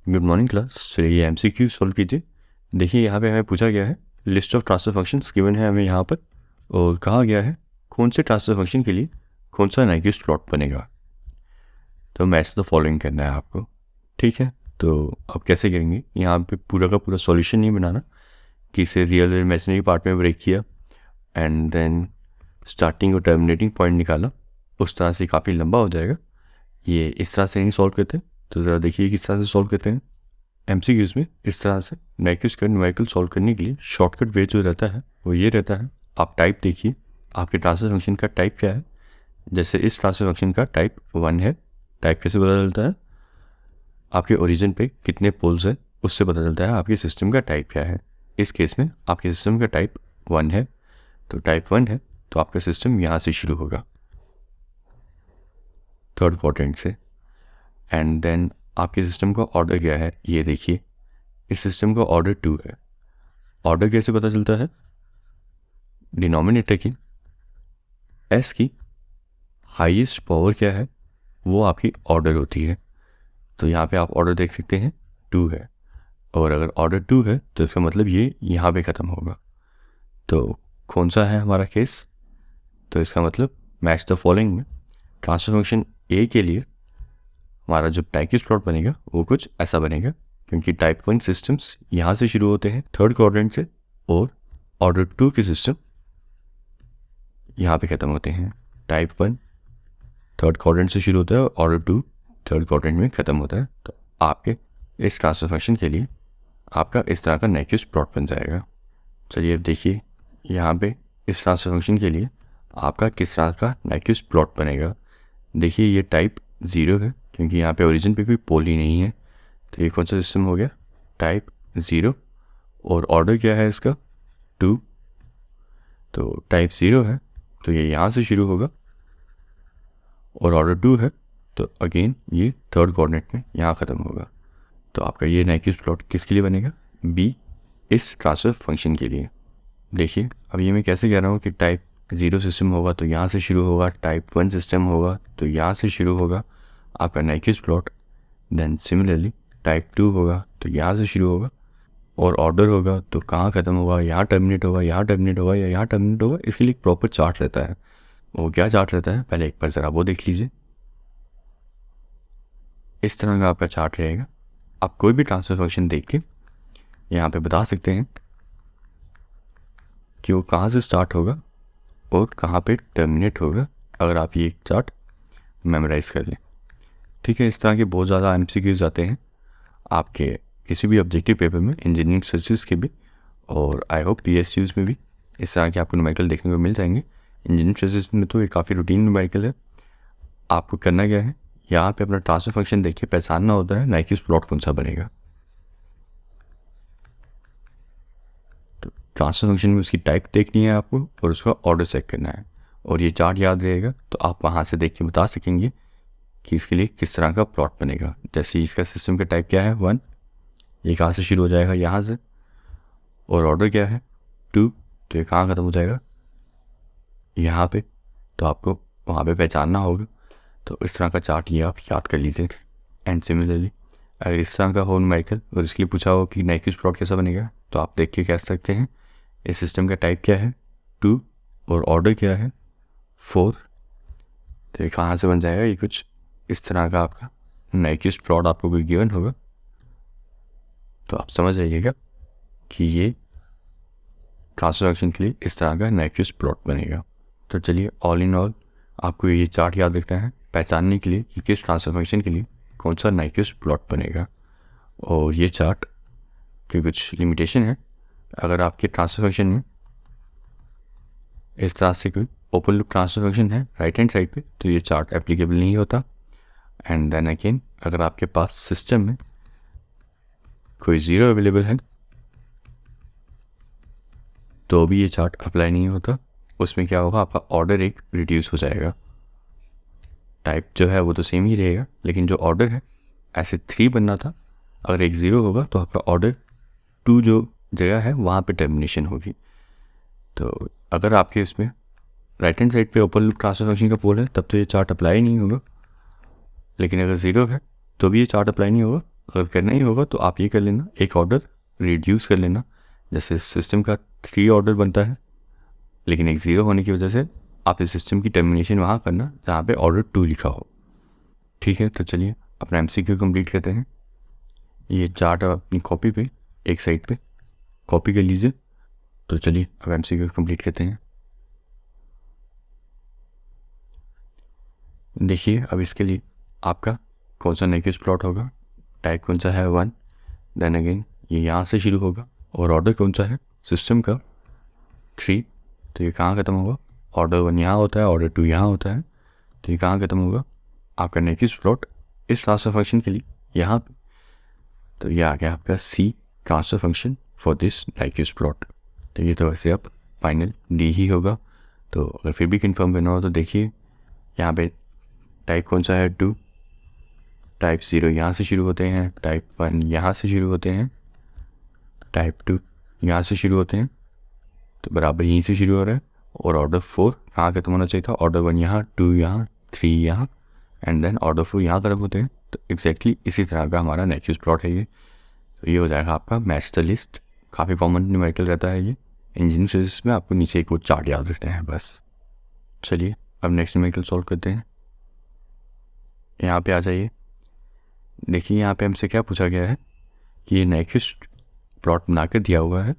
Good morning class. चलिए ये MCQ solve कीजिए। देखिए यहाँ पे हमें पूछा गया है list of transfer functions given है हमें यहाँ पर, और कहा गया है कौन से ट्रांसफर फंक्शन के लिए कौन सा नाइक्विस्ट प्लॉट बनेगा। तो मैच द फॉलोइंग करना है आपको, ठीक है। तो अब कैसे करेंगे, यहाँ पे पूरा का पूरा सॉल्यूशन नहीं बनाना कि इसे रियल और इमेजिनरी पार्ट में ब्रेक किया एंड देन स्टार्टिंग और टर्मिनेटिंग पॉइंट निकाला, उस तरह से काफ़ी लंबा हो जाएगा। ये इस तरह से नहीं सॉल्व करते, तो ज़रा देखिए किस तरह से सॉल्व करते हैं एमसीक्यूज़ में। इस तरह से नाइक्विस्ट का न्यूमेरिकल सॉल्व करने के लिए शॉर्टकट वे जो रहता है वो ये रहता है, आप टाइप देखिए आपके ट्रांसफर फंक्शन का टाइप क्या है। जैसे इस ट्रांसफर फंक्शन का टाइप 1 है। टाइप कैसे पता चलता है, आपके ओरिजिन पे कितने पोल्स है उससे पता चलता है आपके सिस्टम का टाइप क्या है। इस केस में आपके सिस्टम का टाइप 1 है, तो टाइप 1 है तो आपका सिस्टम यहाँ से शुरू होगा, थर्ड क्वाड्रेंट से। एंड देन आपके सिस्टम का ऑर्डर क्या है, ये देखिए इस सिस्टम का ऑर्डर 2 है। ऑर्डर कैसे पता चलता है, डिनोमिनेटर की एस की हाईएस्ट पावर क्या है वो आपकी ऑर्डर होती है। तो यहाँ पे आप ऑर्डर देख सकते हैं 2 है, और अगर ऑर्डर 2 है तो इसका मतलब ये यहाँ पे ख़त्म होगा। तो कौन सा है हमारा केस, तो इसका मतलब मैच द फॉलोइंग में ट्रांसफर फंक्शन ए के लिए हमारा जो नाइक्विस्ट प्लॉट बनेगा वो कुछ ऐसा बनेगा, क्योंकि टाइप 1 सिस्टम्स यहाँ से शुरू होते हैं थर्ड क्वाड्रेंट से, और ऑर्डर 2 के सिस्टम यहाँ पे ख़त्म होते हैं। टाइप 1 थर्ड क्वाड्रेंट से शुरू होता है और ऑर्डर 2 थर्ड क्वाड्रेंट में ख़त्म होता है। तो आपके इस ट्रांसफर फंक्शन के लिए आपका इस तरह का नाइक्विस्ट प्लॉट बन जाएगा। चलिए अब देखिए यहाँ पे इस ट्रांसफर फंक्शन के लिए आपका किस तरह का नाइक्विस्ट प्लॉट बनेगा। देखिए ये टाइप 0 है, क्योंकि यहाँ पे ओरिजिन पे कोई पोल ही नहीं है, तो ये कौन सा सिस्टम हो गया, टाइप 0। और ऑर्डर क्या है इसका 2, तो टाइप 0 है तो ये यहाँ से शुरू होगा, और ऑर्डर 2 है तो अगेन ये थर्ड कोऑर्डिनेट में यहाँ ख़त्म होगा। तो आपका ये नाइक्विस्ट प्लॉट किसके लिए बनेगा, बी इस ट्रांसफर फंक्शन के लिए। देखिए अब ये मैं कैसे कह रहा हूँ कि टाइप 0 सिस्टम होगा तो यहाँ से शुरू होगा, टाइप 1 सिस्टम होगा तो यहाँ से शुरू होगा आपका Nyquist plot. Then similarly type 2 होगा तो यहाँ से शुरू होगा, और ऑर्डर होगा तो कहाँ ख़त्म होगा, यहाँ टर्मिनेट होगा, यहाँ टर्मिनेट होगा या यहाँ टर्मिनेट होगा। इसके लिए एक प्रॉपर चार्ट रहता है। वो क्या चार्ट रहता है पहले एक बार ज़रा वो देख लीजिए। इस तरह का आपका चार्ट रहेगा। आप कोई भी ट्रांसफर फंक्शन देख के यहाँ पे बता सकते हैं कि वो कहाँ से स्टार्ट होगा और कहाँ पे टर्मिनेट होगा, अगर आप ये चार्ट मेमोराइज़ कर लें, ठीक है। इस तरह के बहुत ज़्यादा एमसीक्यूज़ आते हैं आपके किसी भी ऑब्जेक्टिव पेपर में, इंजीनियरिंग सर्विसेज के भी, और आई होप पीएसयूज़ में भी इस तरह के आपको न्यूमेरिकल देखने को मिल जाएंगे। इंजीनियरिंग सर्विसेज में तो ये काफ़ी रूटीन न्यूमेरिकल है। आपको करना क्या है, यहाँ पे अपना ट्रांसफर फंक्शन देख के पहचानना होता है नाइक्विस्ट प्लॉट कौन सा बनेगा। तो ट्रांसफर फंक्शन में उसकी टाइप देखनी है आपको और उसका ऑर्डर चेक करना है, और ये चार्ट याद रहेगा तो आप वहाँ से देख के बता सकेंगे कि इसके लिए किस तरह का प्लॉट बनेगा। जैसे इसका सिस्टम का टाइप क्या है 1, ये कहाँ से शुरू हो जाएगा, यहाँ से, और ऑर्डर क्या है 2, तो ये कहाँ ख़त्म हो जाएगा, यहाँ पे। तो आपको वहाँ पे पहचानना होगा। तो इस तरह का चार्ट ये आप याद कर लीजिए। एंड सिमिलरली अगर इस तरह का हो न्यूमेरिकल और इसके लिए पूछा हो कि नाइक्विस्ट प्लॉट कैसा बनेगा, तो आप देख के कह सकते हैं इस सिस्टम का टाइप क्या है 2 और ऑर्डर क्या है 4, तो ये कहाँ से बन जाएगा, ये कुछ इस तरह का आपका नाइक्विस्ट प्लॉट आपको कोई गिवन होगा। तो आप समझ जाइएगा कि ये ट्रांसफर फंक्शन के लिए इस तरह का नाइक्विस्ट प्लॉट बनेगा। तो चलिए ऑल इन ऑल आपको ये चार्ट याद रखना है पहचानने के लिए कि किस ट्रांसफर फंक्शन के लिए कौन सा नाइक्विस्ट प्लॉट बनेगा। और ये चार्ट की कुछ लिमिटेशन है, अगर आपके ट्रांसफर फंक्शन में इस तरह से कोई ओपन लूप ट्रांसफर फंक्शन है राइट हैंड साइड पे, तो ये चार्ट एप्लीकेबल नहीं होता। एंड देन अगेन अगर आपके पास सिस्टम में कोई ज़ीरो अवेलेबल है तो भी ये चार्ट अप्लाई नहीं होता। उसमें क्या होगा, आपका ऑर्डर एक रिड्यूस हो जाएगा। टाइप जो है वो तो सेम ही रहेगा, लेकिन जो ऑर्डर है ऐसे 3 बनना था, अगर एक 0 होगा तो आपका ऑर्डर 2 जो जगह है वहाँ पे टर्मिनेशन होगी। तो अगर आपके इसमें राइट हैंड साइड पे ओपन लूप ट्रांसफर फंक्शन का पोल है तब तो ये चार्ट अप्लाई नहीं होगा, लेकिन अगर 0 है तो भी ये चार्ट अप्लाई नहीं होगा, अगर करना ही होगा तो आप ये कर लेना, एक ऑर्डर रिड्यूस कर लेना। जैसे सिस्टम का 3 ऑर्डर बनता है, लेकिन एक 0 होने की वजह से आप इस सिस्टम की टर्मिनेशन वहाँ करना जहाँ पे ऑर्डर 2 लिखा हो। ठीक है, तो चलिए अपना MCQ कंप्लीट करते हैं। ये चार्ट आप अपनी कॉपी पे एक साइड पे कॉपी कर लीजिए। तो चलिए अब MCQ कंप्लीट करते हैं। देखिए अब इसके लिए आपका कौन सा नेक्स्ट प्लॉट होगा, टाइप कौन सा है 1, देन अगेन ये यहाँ से शुरू होगा, और ऑर्डर कौन सा है सिस्टम का 3, तो ये कहाँ ख़त्म होगा, ऑर्डर 1 यहाँ होता है, ऑर्डर 2 यहाँ होता है, तो ये कहाँ ख़त्म होगा, आपका नेक्स्ट प्लॉट इस ट्रांसफर फंक्शन के लिए यहाँ पे। तो ये आ गया आपका C transfer function for this next plot. तो ये तो वैसे अब फाइनल D ही होगा। तो अगर फिर भी कंफर्म करना हो तो देखिए यहाँ पे टाइप कौन सा है 2, टाइप 0 यहाँ से शुरू होते हैं, टाइप 1 यहाँ से शुरू होते हैं, टाइप 2 यहाँ से शुरू होते हैं, तो बराबर यहीं से शुरू हो रहा है। और ऑर्डर 4 कहाँ ख़त्म होना चाहिए था, ऑर्डर 1 यहाँ, 2 यहाँ, 3 यहाँ, एंड देन ऑर्डर 4 यहाँ ख़त्म होते हैं। तो एग्जैक्टली इसी तरह का हमारा नेक्स्ट प्लॉट है ये। तो ये हो जाएगा आपका मैच द लिस्ट। काफ़ी कॉमन न्यूमेरिकल रहता है ये इंजीनियरिंग फिजिक्स में, आपको नीचे एक वो चार्ट याद रखना है बस। चलिए अब नेक्स्ट न्यूमेरिकल सॉल्व करते हैं। यहाँ पे आ जाइए। देखिए यहाँ पे हमसे क्या पूछा गया है कि ये नेक्स्ट प्लॉट बनाकर दिया हुआ है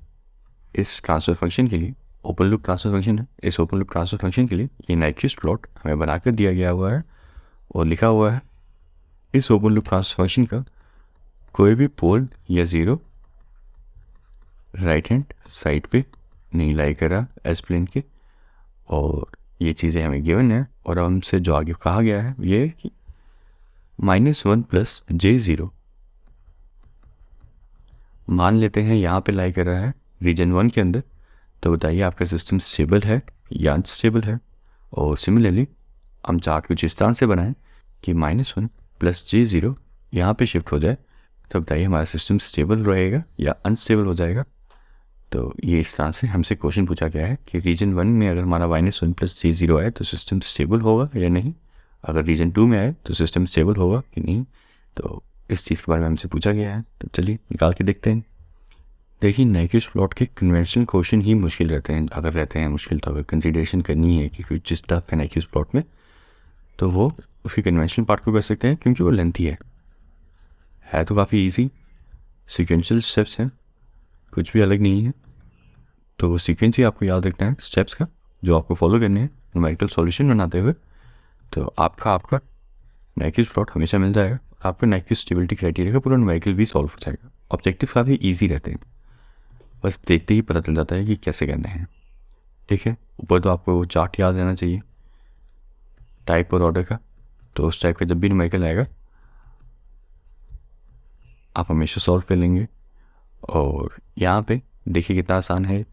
इस ट्रांसफर फंक्शन के लिए, ओपन लूप ट्रांसफर फंक्शन है, इस ओपन लूप ट्रांसफर फंक्शन के लिए ये नेक्स्ट प्लॉट हमें बनाकर दिया गया हुआ है, और लिखा हुआ है इस ओपन लूप ट्रांसफर फंक्शन का कोई भी पोल या 0 राइट हैंड साइड पे नहीं लाई कर रहा एस प्लेन के, और ये चीज़ें हमें गिवन है। और अब हमसे जो आगे कहा गया है ये कि -1 + j0 मान लेते हैं यहाँ पे लाई कर रहा है रीजन 1 के अंदर। तो बताइए आपका सिस्टम स्टेबल है या अनस्टेबल है। और सिमिलरली हम चार्ट कुछ इस तरह से बनाएं कि -1 + j0 यहाँ पे शिफ्ट हो जाए, तो बताइए हमारा सिस्टम स्टेबल रहेगा या अनस्टेबल हो जाएगा। तो ये इस तरह से हमसे क्वेश्चन पूछा गया है कि रीजन 1 में अगर हमारा -1 + j0 आए तो सिस्टम स्टेबल होगा या नहीं, अगर रीजन 2 में आए तो सिस्टम स्टेबल होगा कि नहीं। तो इस चीज़ के बारे में हमसे पूछा गया है। तो चलिए निकाल के देखते हैं। देखिए नेक्स्ट प्लॉट के कन्वेंशनल क्वेश्चन ही मुश्किल रहते हैं, अगर रहते हैं मुश्किल तो अगर कंसिडरेशन करनी है कि कुछ स्टफ है नेक्स्ट प्लॉट में, तो वो उसके कन्वेंशनल पार्ट को कर सकते हैं क्योंकि वो लेंथी है तो काफ़ी इजी सीक्वेंशियल स्टेप्स हैं, कुछ भी अलग नहीं है। तो वो सीक्वेंस ही आपको याद रखना है स्टेप्स का, जो आपको फॉलो करने हैं न्यूमेरिकल सॉल्यूशन बनाते हुए। तो आपका नेक्स्ट प्लॉट हमेशा मिल जाएगा, आपका नेक्स्ट स्टेबिलिटी क्राइटेरिया का पूरा न्यूमेरिकल भी सॉल्व हो जाएगा। ऑब्जेक्टिव काफ़ी ईजी रहते हैं, बस देखते ही पता चल जाता है कि कैसे करना है। ठीक है, ऊपर तो आपको वो चार्ट याद रहना चाहिए टाइप और ऑर्डर का, तो उस टाइप का जब भी न्यूमेरिकल आएगा आप हमेशा सॉल्व कर लेंगे। और यहाँ पे देखिए कितना आसान है।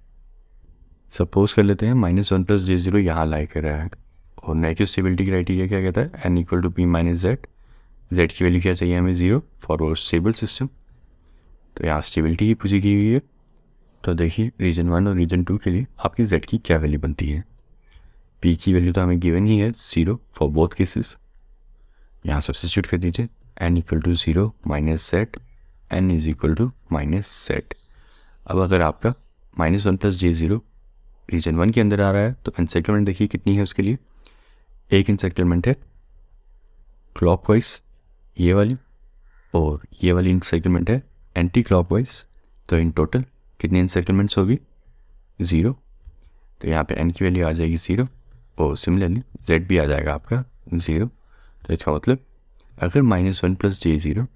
सपोज कर लेते हैं -1 + j0 यहाँ लाई कर रहा है, और नेक्स्ट स्टेबिलिटी क्राइटेरिया क्या कहता है, n = p - z, z की वैल्यू क्या चाहिए हमें 0 फॉर स्टेबल सिस्टम। तो यहाँ स्टेबिलिटी ही पूछी गई हुई है। तो देखिए रीजन 1 और रीजन 2 के लिए आपकी z की क्या वैल्यू बनती है। p की वैल्यू तो हमें गिवन ही है 0 फॉर बोथ केसेस, यहाँ सब्स्टिट्यूट कर दीजिए n = 0 - z, n = -z। अब अगर आपका -1 + j0 रीजन 1 के अंदर आ रहा है तो एनसेटलमेंट देखिए कितनी है उसके लिए, एक एनसेटलमेंट है क्लॉकवाइज ये वाली, और ये वाली एनसेटलमेंट है एंटी क्लॉकवाइज। तो इन टोटल कितनी एनसेटलमेंट्स होगी 0। तो यहाँ पे n की वैल्यू आ जाएगी 0, और सिमिलरली z भी आ जाएगा आपका 0। तो इसका मतलब अगर -1 + j0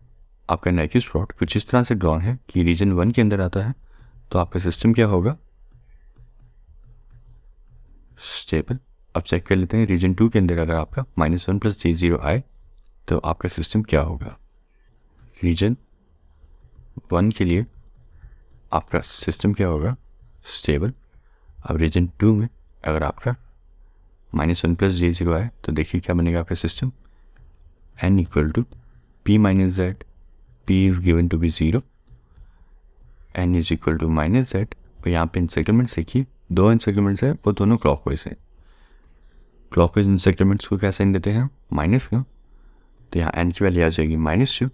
आपका नेक्स्ट प्लॉट कुछ इस तरह से ड्रॉन है कि रीजन 1 के अंदर आता है, तो आपका सिस्टम क्या होगा, स्टेबल। अब चेक कर लेते हैं रीजन 2 के अंदर अगर आपका -1 + j0 आए तो आपका सिस्टम क्या होगा। रीजन 1 के लिए आपका सिस्टम क्या होगा, स्टेबल। अब रीजन 2 में अगर आपका -1 + j0 आए तो देखिए क्या बनेगा आपका system, n = p - z, p is given to be 0, n is equal to -z। और यहाँ पे इंसेटलमेंट्स देखिए 2 इंसेटलमेंट्स है, वो दोनों क्लॉकवाइज है। क्लॉकवाइज इंसेटलमेंट्स को क्या साइन देते हैं, माइनस का, तो यहाँ n की वैल्यू आ जाएगी -2,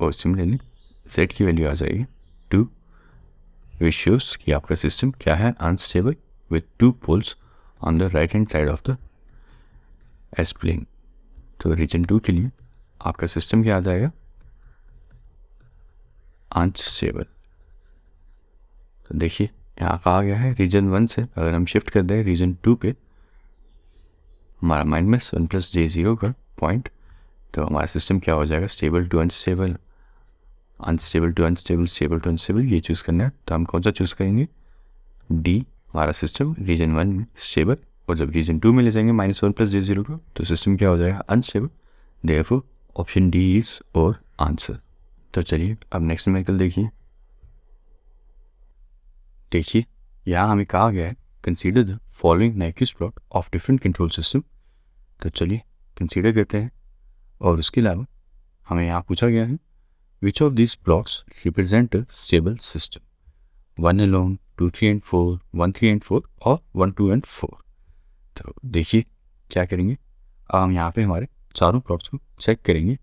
और सिमिलरली z की वैल्यू आ जाएगी 2, विच शोज कि आपका सिस्टम क्या है, unstable with 2 poles on the right hand side of the s plane. तो रीजन 2 के लिए आपका सिस्टम क्या आ जाएगा, अनस्टेबल। तो देखिए यहाँ कहा गया है रीजन 1 से अगर हम शिफ्ट कर दें रीजन 2 पे हमारा -1 + j0 का पॉइंट, तो हमारा सिस्टम क्या हो जाएगा, stable to unstable, unstable to unstable, stable to unstable, ये चूज़ करना है। तो हम कौन सा चूज़ करेंगे, डी। हमारा सिस्टम रीजन 1 में स्टेबल, और जब रीजन 2 में ले जाएंगे -1 + j0 को तो सिस्टम क्या हो जाएगा, unstable. Therefore option D is और आंसर। तो चलिए अब नेक्स्ट न्यूमेरिकल देखिए यहाँ हमें कहा गया है consider the following Nyquist plot of different control system. तो चलिए कंसीडर करते हैं। और उसके अलावा हमें यहाँ पूछा गया है which of this plots represent a stable system, 1 alone, 2, 3 and 4, 1, 3 and 4 और 1, 2 and 4। तो देखिए क्या करेंगे, हम यहाँ पे हमारे चारों प्लॉट्स को चेक करेंगे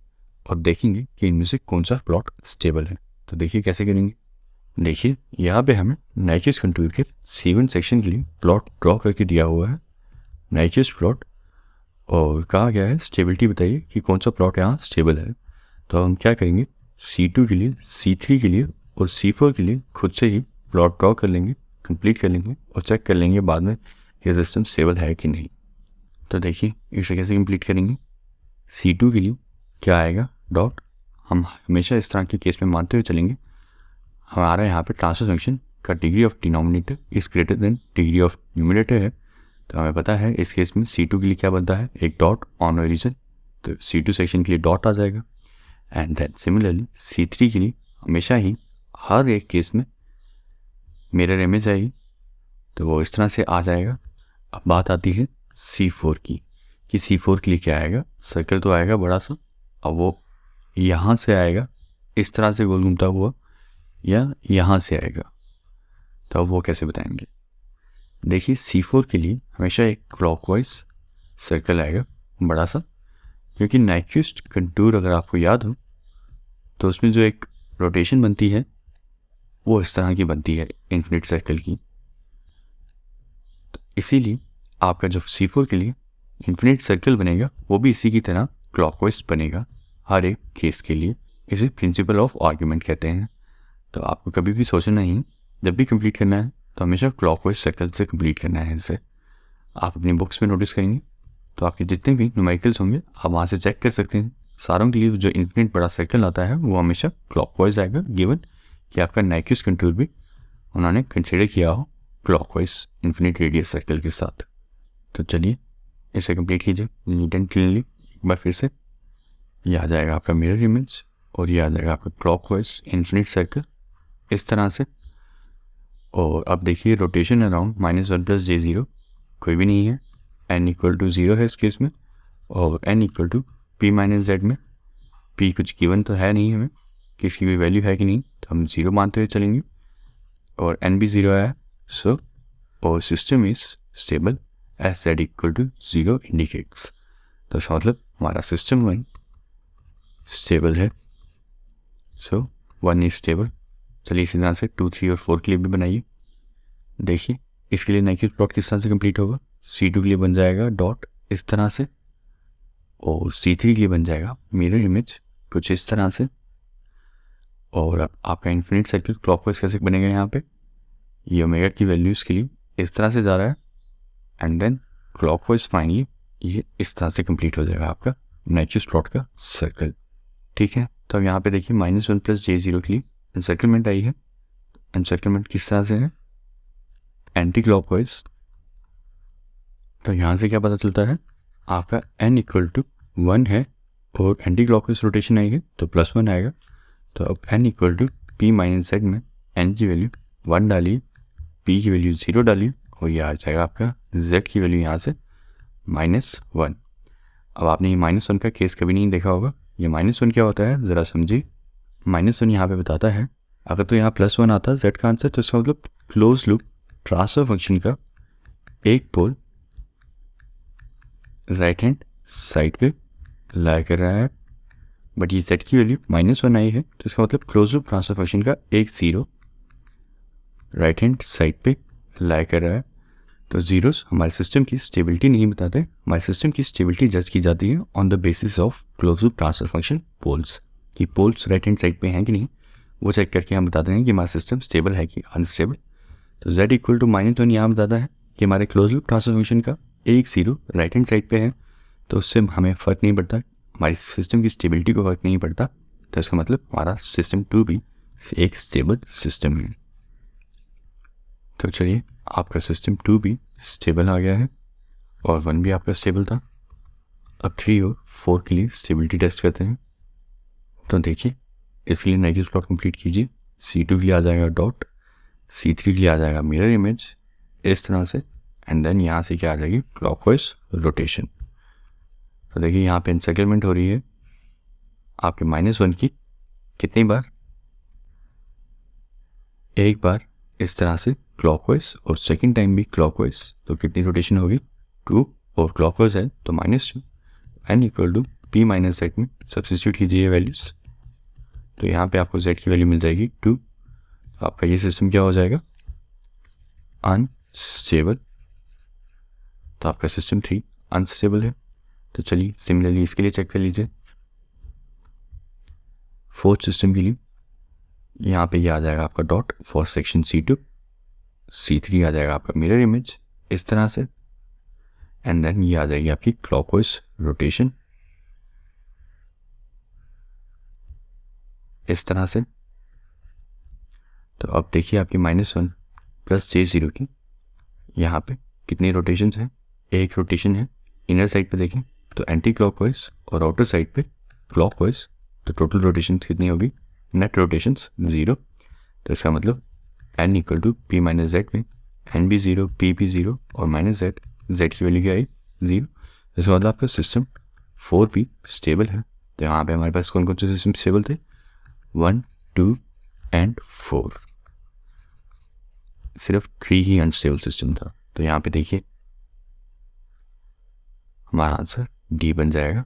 और देखेंगे कि इनमें से कौन सा प्लॉट स्टेबल है। तो देखिए कैसे करेंगे, देखिए यहाँ पे हमें नाइक्विस्ट कंटूर के C1 सेक्शन के लिए प्लॉट ड्रॉ करके दिया हुआ है, नाइक्विस्ट प्लॉट, और कहा गया है स्टेबिलिटी बताइए कि कौन सा प्लॉट यहाँ स्टेबल है। तो हम क्या करेंगे, C2 के लिए, C3 के लिए और C4 के लिए खुद से ही प्लॉट ड्रॉ कर लेंगे, कंप्लीट कर लेंगे और चेक कर लेंगे बाद में ये सिस्टम स्टेबल है कि नहीं। तो देखिए इसे कैसे कंप्लीट करेंगे, C2 के लिए क्या आएगा, डॉट। हम हमेशा इस तरह के केस में मानते हुए चलेंगे हमारा यहाँ पे ट्रांसफर फंक्शन का degree of denominator is greater than degree of numerator है। तो हमें पता है इस केस में C2 के लिए क्या बनता है, एक डॉट ऑन ओरिजिन, तो C2 सेक्शन के लिए डॉट आ जाएगा। एंड देन सिमिलरली C3 के लिए हमेशा ही हर एक केस में मिरर इमेज आएगी, तो वो इस तरह से आ जाएगा। अब बात आती है C4 की कि C4 के लिए क्या आएगा, सर्कल तो आएगा बड़ा सा, अब वो यहाँ से आएगा इस तरह से गोल घूमता हुआ या यहाँ से आएगा, तो अब वो कैसे बताएंगे। देखिए C4 के लिए हमेशा एक क्लॉकवाइज सर्कल आएगा बड़ा सा, क्योंकि नाइक्विस्ट कंटूर अगर आपको याद हो तो उसमें जो एक रोटेशन बनती है वो इस तरह की बनती है इन्फिनिट सर्कल की। तो इसीलिए आपका जो C4 के लिए इन्फिनिट सर्कल बनेगा वो भी इसी की तरह क्लॉकवाइज बनेगा हर एक केस के लिए। इसे प्रिंसिपल ऑफ आर्ग्यूमेंट कहते हैं। तो आपको कभी भी सोचना नहीं, जब भी कंप्लीट करना है तो हमेशा क्लॉकवाइज सर्कल से कंप्लीट करना है। इसे आप अपनी बुक्स में नोटिस करेंगे तो आपके जितने भी न्यूमेरिकल्स होंगे आप वहाँ से चेक कर सकते हैं। सारों के लिए जो इन्फिनिट बड़ा सर्कल आता है वो हमेशा क्लॉकवाइज आएगा, गिवन कि आपका नाइक्विस्ट कंटूर भी उन्होंने कंसिडर किया हो क्लॉकवाइज इन्फिनिट रेडियस सर्कल के साथ। तो चलिए इसे कंप्लीट कीजिए नीट एंड क्लीनली। एक बार फिर से ये आ जाएगा आपका मिरर इमेज और ये आ जाएगा आपका क्लॉकवाइज इन्फिनिट सर्कल इस तरह से। और अब देखिए रोटेशन अराउंड -1 + j0 कोई भी नहीं है, n = 0 है इस केस में, और n = p - z में p कुछ गिवन तो है नहीं, हमें किसी भी वैल्यू है कि नहीं, तो हम 0 मानते हुए चलेंगे और n भी 0 है। सो और system is stable as z = 0 indicates. तो इसका मतलब हमारा सिस्टम 1 स्टेबल है। So 1 is stable. चलिए इसी तरह से 2, 3 और 4 के लिए भी बनाइए। देखिए इसके लिए नाइक्विस्ट प्लॉट किस तरह से कंप्लीट होगा, C2 के लिए बन जाएगा डॉट इस तरह से, और C3 के लिए बन जाएगा मिरर इमेज कुछ इस तरह से। और अब आपका इन्फिनिट सर्कल क्लॉकवाइज कैसे बनेगा, यहाँ पे ये ओमेगा की वैल्यूज़ के लिए इस तरह से जा रहा है, एंड देन क्लॉकवाइज फाइनली ये इस तरह से कंप्लीट हो जाएगा आपका नाइक्विस्ट प्लॉट का सर्कल। ठीक है, तो अब यहाँ पे देखिए -1 + j0 के लिए एनसर्कलमेंट आई है। एनसर्कलमेंट किस तरह से है, एंटी क्लॉकवाइज। तो यहाँ से क्या पता चलता है, आपका n = 1 है और एंटी क्लॉकवाइज रोटेशन आएगी तो +1 आएगा। तो अब n = p - z में n की वैल्यू 1 डालिए, p की वैल्यू 0 डालिए और ये आ जाएगा आपका z की वैल्यू यहाँ से -1। अब आपने ये -1 का केस कभी नहीं देखा होगा। ये -1 क्या होता है ज़रा समझिए। -1 यहाँ पे बताता है अगर तो यहाँ +1 आता z का आंसर, तो इसका मतलब क्लोज लूप ट्रांसफर फंक्शन का एक पोल राइट हैंड साइड पे लाई कर रहा है बट ये सेट की वैल्यू -1 आई है, तो इसका मतलब क्लोज लूप ट्रांसफर फंक्शन का एक ज़ीरो राइट हैंड साइड पे लाई कर रहा है। तो ज़ीरोस हमारे सिस्टम की स्टेबिलिटी नहीं बताते, हमारे सिस्टम की स्टेबिलिटी जज की जाती है on the basis of close loop transfer function poles, कि पोल्स राइट हैंड साइड पे हैं कि नहीं, वो चेक करके हम बताते हैं कि हमारा सिस्टम स्टेबल है कि अनस्टेबल। तो z इक्वल टू -1 यहाँ बताता है कि हमारे क्लोज लूप ट्रांसफर फंक्शन का एक ज़ीरो राइट हैंड साइड पे है, तो उससे हमें फ़र्क नहीं पड़ता, हमारी सिस्टम की स्टेबिलिटी को फ़र्क नहीं पड़ता। तो इसका मतलब हमारा सिस्टम 2 भी एक स्टेबल सिस्टम है। तो चलिए, आपका सिस्टम 2 भी स्टेबल आ गया है और 1 भी आपका स्टेबल था। अब 3 और 4 के लिए स्टेबिलिटी टेस्ट करते हैं। तो देखिए, इसके लिए नेगेटिव प्लॉट कंप्लीट कीजिए। C2 के लिए आ जाएगा डॉट, C3 के लिए आ जाएगा मिरर इमेज इस तरह से, एंड देन यहाँ से क्या आ जाएगी क्लॉकवाइज रोटेशन। तो देखिए यहाँ पे एनसेटलमेंट हो रही है आपके -1 की कितनी बार, एक बार इस तरह से क्लॉकवाइज और सेकंड टाइम भी क्लॉकवाइज, तो कितनी रोटेशन होगी 2, और क्लॉकवाइज है तो -2, n equal to p minus z में सब्सिट्यूट कीजिए वैल्यूज़। तो यहाँ पे आपको z की वैल्यू मिल जाएगी 2, आपका ये सिस्टम क्या हो जाएगा अनस्टेबल। तो आपका सिस्टम 3 अनस्टेबल है। तो चलिए सिमिलरली इसके लिए चेक कर लीजिए। फोर्थ सिस्टम के लिए यहाँ पे ये आ जाएगा आपका dot for section C2, C3 आ जाएगा आपका मिरर इमेज इस तरह से, एंड देन ये आ जाएगी आपकी क्लॉकवाइज रोटेशन इस तरह से। तो अब देखिए आपकी -1 प्लस J0 की यहाँ पे कितनी रोटेशंस हैं, एक रोटेशन है इनर साइड पे देखें तो एंटी क्लॉकवाइज और आउटर साइड पे क्लॉकवाइज, तो टोटल रोटेशंस कितनी होगी, नेट रोटेशंस 0। तो इसका मतलब n equal to p minus z में n भी 0, p भी 0 और माइनस z की वैल्यू क्या आई 0। इसका मतलब आपका सिस्टम 4 भी स्टेबल है। तो यहाँ पे हमारे पास कौन कौन से सिस्टम स्टेबल थे, 1, 2 एंड 4, सिर्फ 3 ही अनस्टेबल सिस्टम था। तो यहाँ पे देखिए हमारा आंसर डी बन जाएगा।